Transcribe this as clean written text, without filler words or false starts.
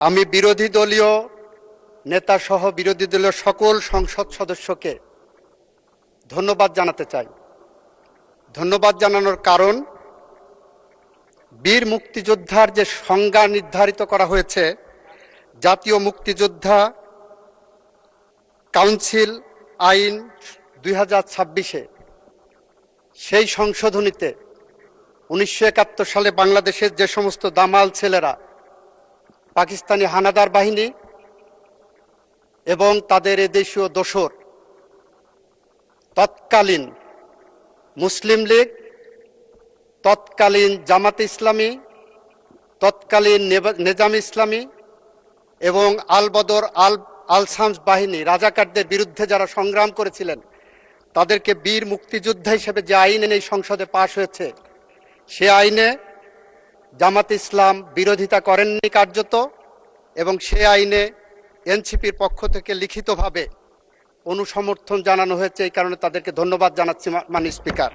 আমি বিরোধী দলীয় নেতা সহ বিরোধী দলীয় সকল সংসদ সদস্যকে ধন্যবাদ জানাতে চাই। ধন্যবাদ জানানোর কারণ, বীর মুক্তিযোদ্ধার যে সংজ্ঞা নির্ধারিত করা হয়েছে জাতীয় মুক্তিযোদ্ধা কাউন্সিল আইন 2026-এ, সেই সংশোধনীতে 1971 সালে বাংলাদেশের যে সমস্ত দামাল ছেলেরা পাকিস্তানি হানাদার বাহিনী এবং তাদের এদেশীয় দোসর, তৎকালীন মুসলিম লীগ, তৎকালীন জামাতে ইসলামী, তৎকালীন নেজাম ইসলামী এবং আল বদর আল শামস বাহিনী রাজাকারদের বিরুদ্ধে যারা সংগ্রাম করেছিলেন, তাদেরকে বীর মুক্তিযোদ্ধা হিসেবে যে আইন এই সংসদে পাশ হয়েছে, সে আইনে জামাতে ইসলাম বিরোধিতা করেননি কার্যত, এবং সে আইনে এনসিপির পক্ষ থেকে লিখিতভাবে অনুসমর্থন জানানো হয়েছে। এই কারণে তাদেরকে ধন্যবাদ জানাচ্ছি মাননীয় স্পিকার।